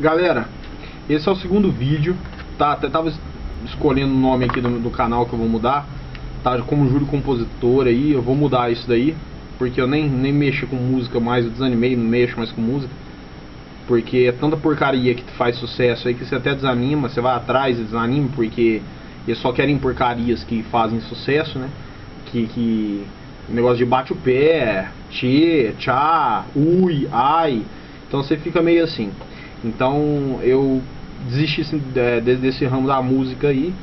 Galera, esse é o segundo vídeo, tá? Até tava escolhendo o nome aqui do canal que eu vou mudar, tá? Como Júlio Compositor aí, eu vou mudar isso daí, porque eu nem mexo com música mais, eu desanimei, não mexo mais com música, porque é tanta porcaria que faz sucesso aí que você até desanima, você vai atrás e desanima, porque eles só querem porcarias que fazem sucesso, né? Que negócio de bate o pé, tchê, tchá, ui, ai. Então você fica meio assim. Então eu desisti desse ramo da música aí,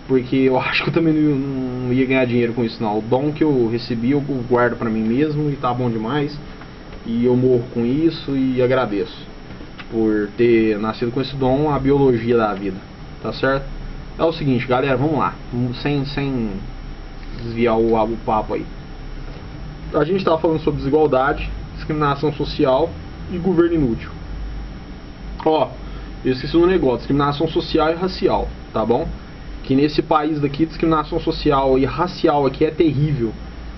porque eu acho que eu também não ia ganhar dinheiro com isso não. O dom que eu recebi eu guardo pra mim mesmo e tá bom demais. E eu morro com isso e agradeço por ter nascido com esse dom, a biologia da vida, tá certo? É o seguinte, galera, vamos lá, sem desviar o papo aí. A gente estava falando sobre desigualdade, discriminação social e governo inútil. Ó, eu esqueci um negócio, discriminação social e racial, tá bom? Que nesse país daqui, discriminação social e racial aqui é terrível,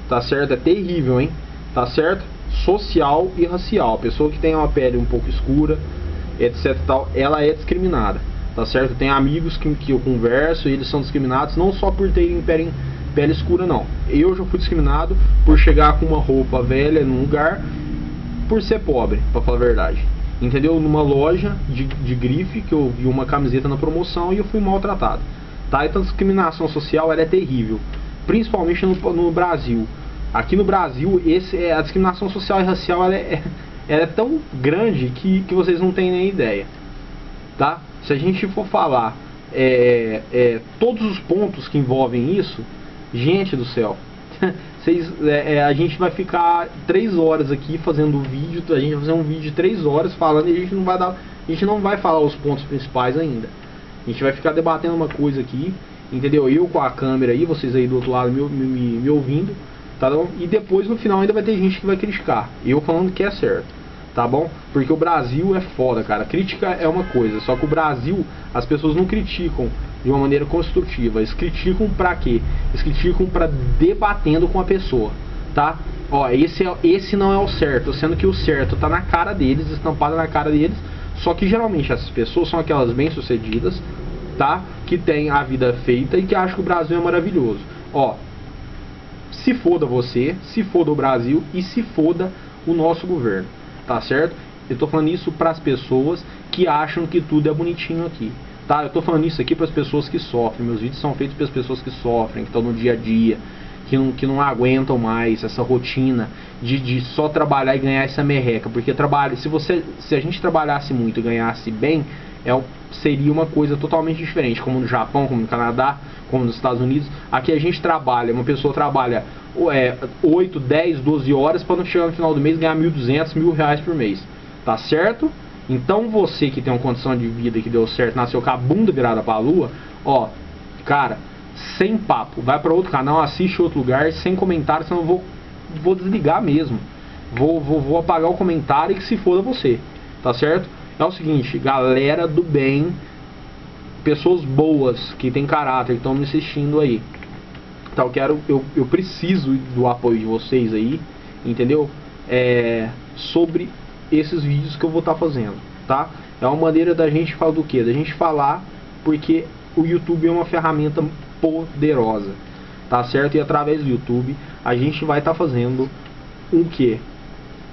tá certo? É terrível, hein? Tá certo? Social e racial. A pessoa que tem uma pele um pouco escura, etc e tal, ela é discriminada, tá certo? Tem amigos que eu converso e eles são discriminados não só por terem pele escura, não. Eu já fui discriminado por chegar com uma roupa velha num lugar, por ser pobre, pra falar a verdade. Entendeu? Numa loja de grife, que eu vi uma camiseta na promoção e eu fui maltratado, tá? Então a discriminação social ela é terrível, principalmente no Brasil. Aqui no Brasil, a discriminação social e racial ela é tão grande que vocês não têm nem ideia, tá? Se a gente for falar todos os pontos que envolvem isso, gente do céu, a gente vai ficar 3 horas aqui fazendo vídeo, a gente vai fazer um vídeo de 3 horas falando e a gente não vai falar os pontos principais ainda. A gente vai ficar debatendo uma coisa aqui, entendeu? Eu com a câmera aí, vocês aí do outro lado me ouvindo, tá bom? E depois no final ainda vai ter gente que vai criticar, eu falando que é certo, tá bom? Porque o Brasil é foda, cara. Crítica é uma coisa, só que o Brasil, as pessoas não criticam de uma maneira construtiva. Eles criticam pra quê? Eles criticam pra debatendo com a pessoa, tá? Ó, esse não é o certo, sendo que o certo tá na cara deles, estampado na cara deles. Só que geralmente essas pessoas são aquelas bem-sucedidas, tá? Que tem a vida feita e que acham que o Brasil é maravilhoso. Ó, se foda você, se foda o Brasil e se foda o nosso governo, tá certo? Eu tô falando isso para as pessoas que acham que tudo é bonitinho aqui, tá? Eu tô falando isso aqui para as pessoas que sofrem. Meus vídeos são feitos para as pessoas que sofrem, que estão no dia a dia, que não aguentam mais essa rotina de só trabalhar e ganhar essa merreca. Porque se a gente trabalhasse muito e ganhasse bem, seria uma coisa totalmente diferente, como no Japão, como no Canadá, como nos Estados Unidos. Aqui a gente trabalha, uma pessoa trabalha 8, 10, 12 horas para não chegar no final do mês ganhar 1.200, R$1.000 por mês, tá certo? Então você que tem uma condição de vida que deu certo, nasceu com a bunda virada pra lua, ó, cara, sem papo, vai pra outro canal, assiste outro lugar, sem comentário, senão eu vou desligar mesmo. Vou apagar o comentário e que se foda você, tá certo? É o seguinte, galera do bem, pessoas boas, que tem caráter, que estão me assistindo aí, tá, eu preciso do apoio de vocês aí, entendeu? Sobre esses vídeos que eu vou estar fazendo, tá? É uma maneira da gente falar do quê? Da gente falar, porque o YouTube é uma ferramenta poderosa, tá certo? E através do YouTube a gente vai estar fazendo o quê?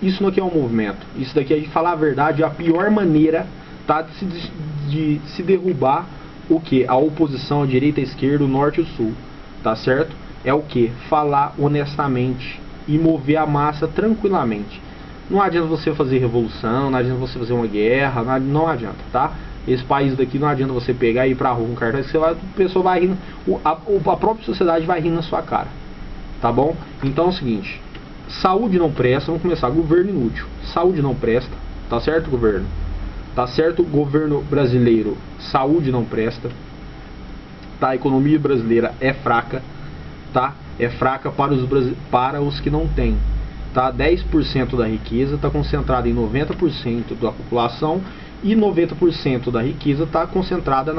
Isso não aqui é um movimento. Isso daqui, a gente falar a verdade, é a pior maneira, tá, de se derrubar o que? A oposição, a direita, a esquerda, o norte e o sul, tá certo? É o que? Falar honestamente e mover a massa tranquilamente. Não adianta você fazer revolução, não adianta você fazer uma guerra, não adianta, tá? Esse país daqui não adianta você pegar e ir pra rua com cartaz, a pessoa vai rindo, a própria sociedade vai rir na sua cara, tá bom? Então é o seguinte, saúde não presta, vamos começar, governo inútil, saúde não presta, tá certo, governo? Tá certo, governo brasileiro, saúde não presta, tá? A economia brasileira é fraca, tá? É fraca para os que não têm, tá? 10% da riqueza está concentrada em 90% da população e 90% da riqueza está concentrada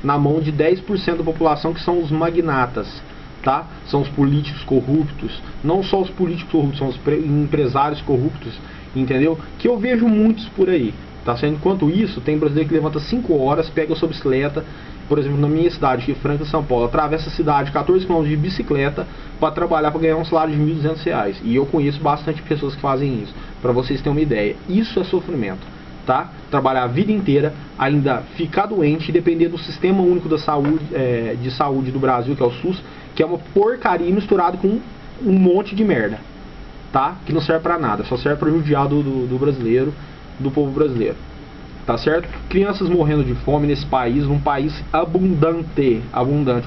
na mão de 10% da população, que são os magnatas, tá? São os políticos corruptos, não só os políticos corruptos, são os empresários corruptos, entendeu? Que eu vejo muitos por aí, Tá certo? Enquanto isso, tem brasileiro que levanta 5 horas, pega a sua bicicleta, por exemplo, na minha cidade, aqui, Franca, São Paulo, atravessa a cidade 14 km de bicicleta para trabalhar, para ganhar um salário de R$1.200. E eu conheço bastante pessoas que fazem isso, para vocês terem uma ideia. Isso é sofrimento, tá? Trabalhar a vida inteira, ainda ficar doente e depender do Sistema Único da Saúde, de Saúde do Brasil, que é o SUS, que é uma porcaria misturada com um monte de merda, tá? Que não serve para nada, só serve para judiar do brasileiro, do povo brasileiro. Tá certo? Crianças morrendo de fome nesse país, um país abundante,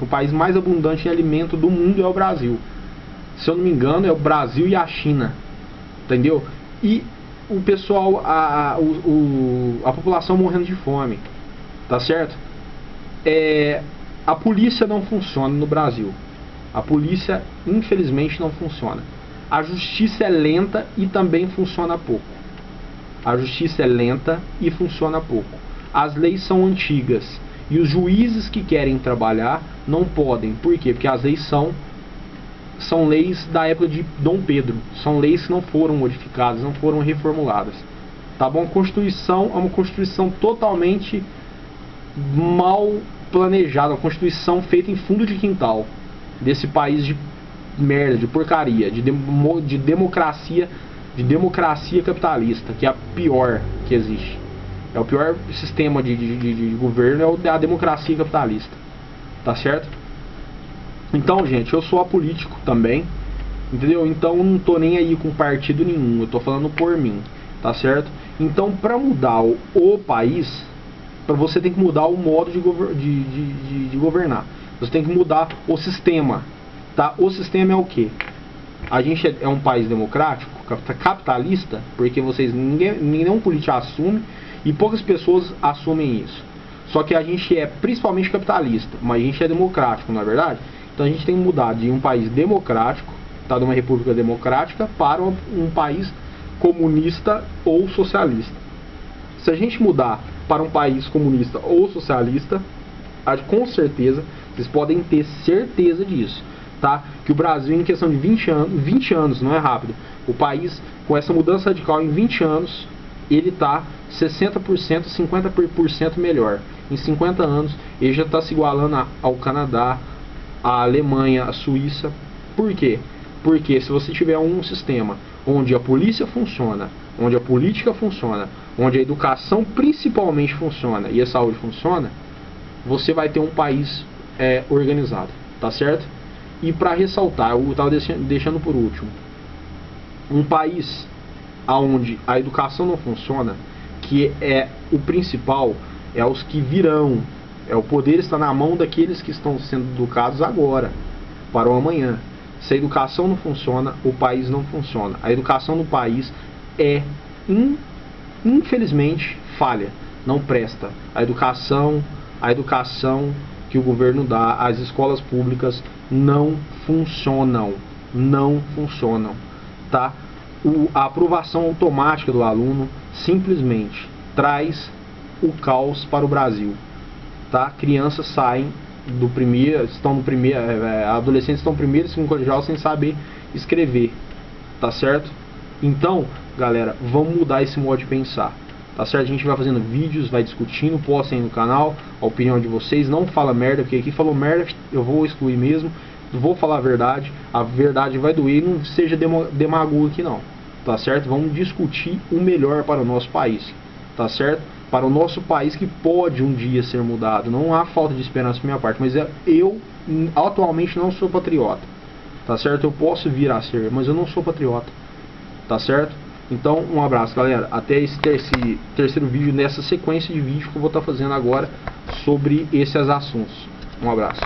um país mais abundante em alimento do mundo é o Brasil. Se eu não me engano, é o Brasil e a China. Entendeu? E o pessoal, a população morrendo de fome. Tá certo? A polícia não funciona no Brasil. A polícia, infelizmente, não funciona. A justiça é lenta e também funciona pouco. A justiça é lenta e funciona pouco. As leis são antigas e os juízes que querem trabalhar não podem. Por quê? Porque as leis são leis da época de Dom Pedro. São leis que não foram modificadas, não foram reformuladas. Tá bom? A Constituição é uma Constituição totalmente mal planejada, uma Constituição feita em fundo de quintal desse país de merda, de porcaria, de democracia capitalista, que é a pior que existe. É o pior sistema de governo, é a democracia capitalista. Tá certo? Então, gente, eu sou apolítico também, entendeu? Então eu não tô nem aí com partido nenhum, eu tô falando por mim, tá certo? Então, para mudar o país, para você tem que mudar o modo de governar. Você tem que mudar o sistema, tá? O sistema é o quê? A gente é um país democrático, capitalista, porque nenhum político assume e poucas pessoas assumem isso. Só que a gente é principalmente capitalista, mas a gente é democrático, não é verdade? Então a gente tem que mudar de um país democrático, tá, de uma república democrática, para um país comunista ou socialista. Se a gente mudar para um país comunista ou socialista, com certeza, vocês podem ter certeza disso, tá? Que o Brasil, em questão de 20 anos, não é rápido, o país, com essa mudança radical em 20 anos, ele está 60%, 50% melhor. Em 50 anos, ele já está se igualando ao Canadá, à Alemanha, à Suíça. Por quê? Porque se você tiver um sistema onde a polícia funciona, onde a política funciona, onde a educação principalmente funciona e a saúde funciona, você vai ter um país organizado, tá certo? E para ressaltar, eu estava deixando por último, um país onde a educação não funciona, que é o principal, é os que virão, o poder está na mão daqueles que estão sendo educados agora, para o amanhã. Se a educação não funciona, o país não funciona. A educação no país infelizmente, falha, não presta. A educação que o governo dá, as escolas públicas não funcionam, tá? A aprovação automática do aluno simplesmente traz o caos para o Brasil, tá? Crianças saem do primeiro, adolescentes estão no primeiro e segundo colegial sem saber escrever, tá certo? Então, galera, vamos mudar esse modo de pensar, tá certo? A gente vai fazendo vídeos, vai discutindo, postem no canal a opinião de vocês, não fala merda, porque aqui falou merda, eu vou excluir mesmo, vou falar a verdade vai doer, não seja demagogo aqui não, tá certo? Vamos discutir o melhor para o nosso país, tá certo? Para o nosso país que pode um dia ser mudado. Não há falta de esperança da minha parte, mas eu atualmente não sou patriota, tá certo? Eu posso vir a ser, mas eu não sou patriota, tá certo? Então, um abraço, galera. Até esse terceiro vídeo, nessa sequência de vídeo que eu vou estar fazendo agora sobre esses assuntos. Um abraço.